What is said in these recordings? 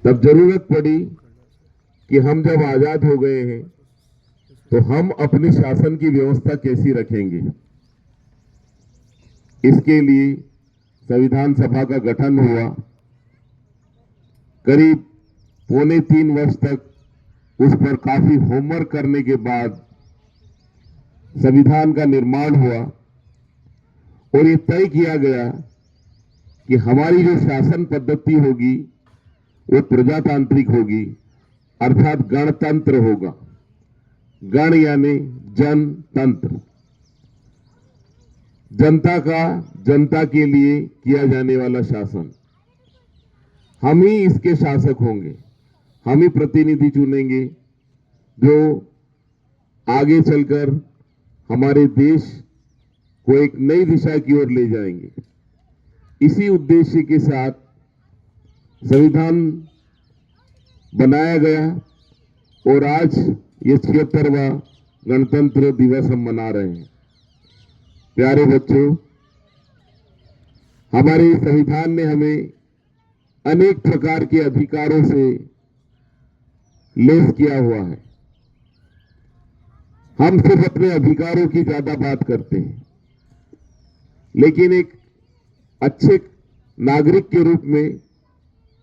तब जरूरत पड़ी कि हम जब आजाद हो गए हैं तो हम अपने शासन की व्यवस्था कैसी रखेंगे। इसके लिए संविधान सभा का गठन हुआ। करीब 2.25 वर्ष तक उस पर काफी होमवर्क करने के बाद संविधान का निर्माण हुआ और ये तय किया गया कि हमारी जो शासन पद्धति होगी वो प्रजातांत्रिक होगी, अर्थात गणतंत्र होगा। गण यानी जनतंत्र, जनता का जनता के लिए किया जाने वाला शासन। हम ही इसके शासक होंगे, हम ही प्रतिनिधि चुनेंगे जो आगे चलकर हमारे देश को एक नई दिशा की ओर ले जाएंगे। इसी उद्देश्य के साथ संविधान बनाया गया और आज ये 76वां गणतंत्र दिवस हम मना रहे हैं। प्यारे बच्चों, हमारे संविधान ने हमें अनेक प्रकार के अधिकारों से लेस किया हुआ है। हम सिर्फ अपने अधिकारों की ज्यादा बात करते हैं, लेकिन एक अच्छे नागरिक के रूप में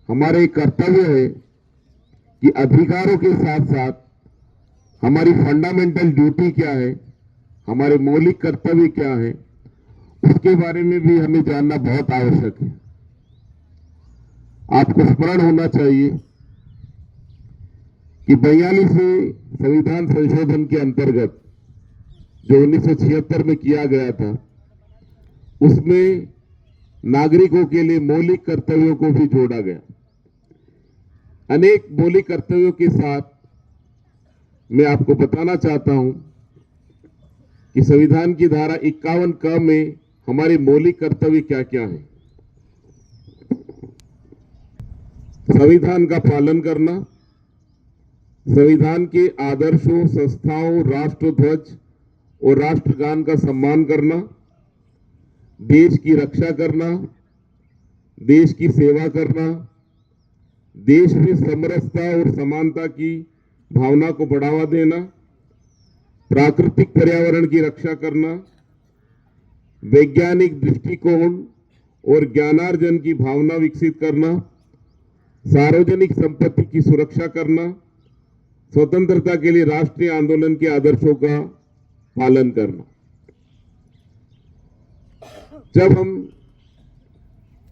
हमारा एक कर्तव्य है कि अधिकारों के साथ साथ हमारी फंडामेंटल ड्यूटी क्या है, हमारे मौलिक कर्तव्य क्या है, उसके बारे में भी हमें जानना बहुत आवश्यक है। आपको स्मरण होना चाहिए कि 42वें संविधान संशोधन के अंतर्गत जो 1976 में किया गया था, उसमें नागरिकों के लिए मौलिक कर्तव्यों को भी जोड़ा गया। अनेक मौलिक कर्तव्यों के साथ मैं आपको बताना चाहता हूं कि संविधान की धारा 51 क में हमारे मौलिक कर्तव्य क्या क्या है। संविधान का पालन करना, संविधान के आदर्शों, संस्थाओं, राष्ट्रध्वज और राष्ट्रगान का सम्मान करना, देश की रक्षा करना, देश की सेवा करना, देश में समरसता और समानता की भावना को बढ़ावा देना, प्राकृतिक पर्यावरण की रक्षा करना, वैज्ञानिक दृष्टिकोण और ज्ञानार्जन की भावना विकसित करना, सार्वजनिक संपत्ति की सुरक्षा करना, स्वतंत्रता के लिए राष्ट्रीय आंदोलन के आदर्शों का पालन करना। जब हम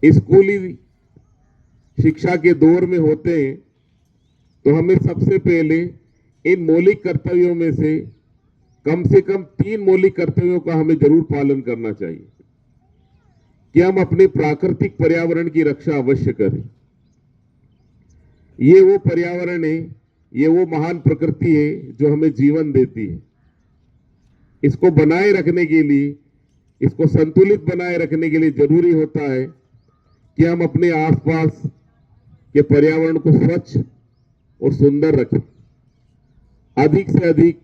स्कूली शिक्षा के दौर में होते हैं तो हमें सबसे पहले इन मौलिक कर्तव्यों में से कम 3 मौलिक कर्तव्यों का हमें जरूर पालन करना चाहिए कि हम अपने प्राकृतिक पर्यावरण की रक्षा अवश्य करें। ये वो पर्यावरण है, ये वो महान प्रकृति है जो हमें जीवन देती है। इसको बनाए रखने के लिए, इसको संतुलित बनाए रखने के लिए जरूरी होता है कि हम अपने आसपास के पर्यावरण को स्वच्छ और सुंदर रखें। अधिक से अधिक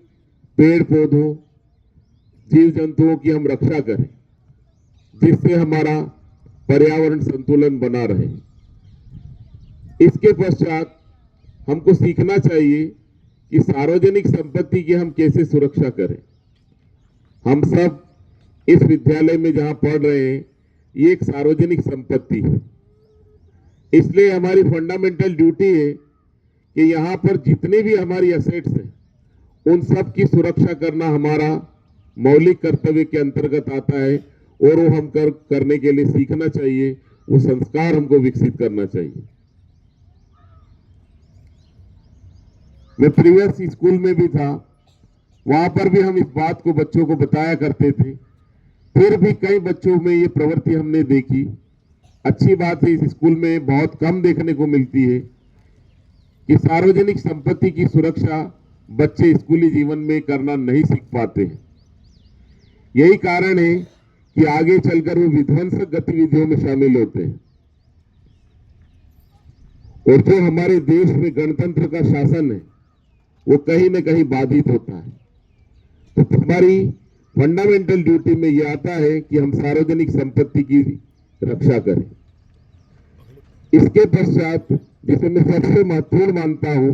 पेड़ पौधों, जीव जंतुओं की हम रक्षा करें, जिससे हमारा पर्यावरण संतुलन बना रहे। इसके पश्चात हमको सीखना चाहिए कि सार्वजनिक संपत्ति की हम कैसे सुरक्षा करें। हम सब इस विद्यालय में जहां पढ़ रहे हैं, ये एक सार्वजनिक संपत्ति है। इसलिए हमारी फंडामेंटल ड्यूटी है कि यहां पर जितने भी हमारी एसेट्स हैं, उन सब की सुरक्षा करना हमारा मौलिक कर्तव्य के अंतर्गत आता है और वो हम करने के लिए सीखना चाहिए, वो संस्कार हमको विकसित करना चाहिए। मैं प्रीवियस स्कूल में भी था, वहां पर भी हम इस बात को बच्चों को बताया करते थे। फिर भी कई बच्चों में ये प्रवृत्ति हमने देखी। अच्छी बात है, इस स्कूल में बहुत कम देखने को मिलती है कि सार्वजनिक संपत्ति की सुरक्षा बच्चे स्कूली जीवन में करना नहीं सीख पाते हैं। यही कारण है कि आगे चलकर वो विध्वंसक गतिविधियों में शामिल होते हैं और जो हमारे देश में गणतंत्र का शासन है वो कहीं न कहीं बाधित होता है। तो हमारी फंडामेंटल ड्यूटी में यह आता है कि हम सार्वजनिक संपत्ति की रक्षा करें। इसके पश्चात जिसे मैं सबसे महत्वपूर्ण मानता हूं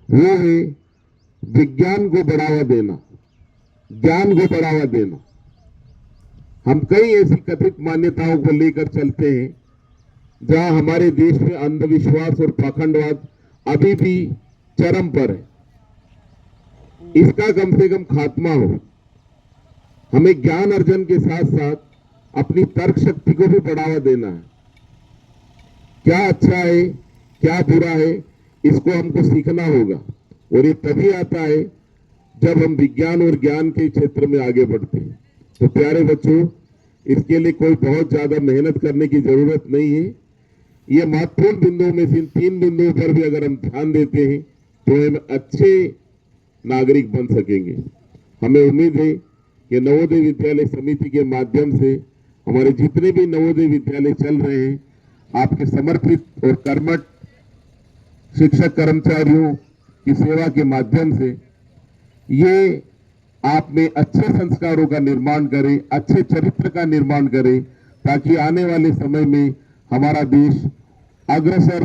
वो है विज्ञान को बढ़ावा देना, ज्ञान को बढ़ावा देना। हम कई ऐसी कथित मान्यताओं को लेकर चलते हैं जहां हमारे देश में अंधविश्वास और पाखंडवाद अभी भी चरम पर है। इसका कम से कम खात्मा हो। हमें ज्ञान अर्जन के साथ साथ अपनी तर्क शक्ति को भी बढ़ावा देना है। क्या अच्छा है, क्या बुरा है, इसको हमको सीखना होगा और ये तभी आता है जब हम विज्ञान और ज्ञान के क्षेत्र में आगे बढ़ते हैं। तो प्यारे बच्चों, इसके लिए कोई बहुत ज्यादा मेहनत करने की जरूरत नहीं है। ये महत्वपूर्ण बिंदुओं में से इन 3 बिंदुओं पर भी अगर हम ध्यान देते हैं तो हम अच्छे नागरिक बन सकेंगे। हमें उम्मीद है कि नवोदय विद्यालय समिति के माध्यम से हमारे जितने भी नवोदय विद्यालय चल रहे हैं, आपके समर्पित और कर्मठ शिक्षक कर्मचारियों की सेवा के माध्यम से ये आप में अच्छे संस्कारों का निर्माण करे, अच्छे चरित्र का निर्माण करे, ताकि आने वाले समय में हमारा देश अग्रसर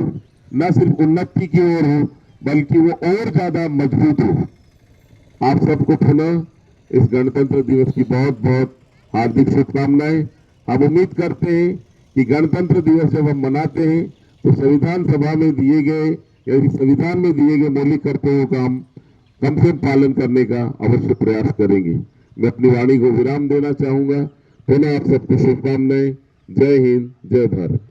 न सिर्फ उन्नति की ओर हो बल्कि वो और ज्यादा मजबूत हो। आप सबको पुनः इस गणतंत्र दिवस की बहुत बहुत हार्दिक शुभकामनाएं। हम उम्मीद करते हैं कि गणतंत्र दिवस जब हम मनाते हैं तो संविधान सभा में दिए गए या संविधान में दिए गए मौलिक कर्तव्यों का हम कम से कम पालन करने का अवश्य प्रयास करेंगे। मैं अपनी वाणी को विराम देना चाहूंगा। पुनः आप सबको शुभकामनाएं। जय हिंद, जय भारत।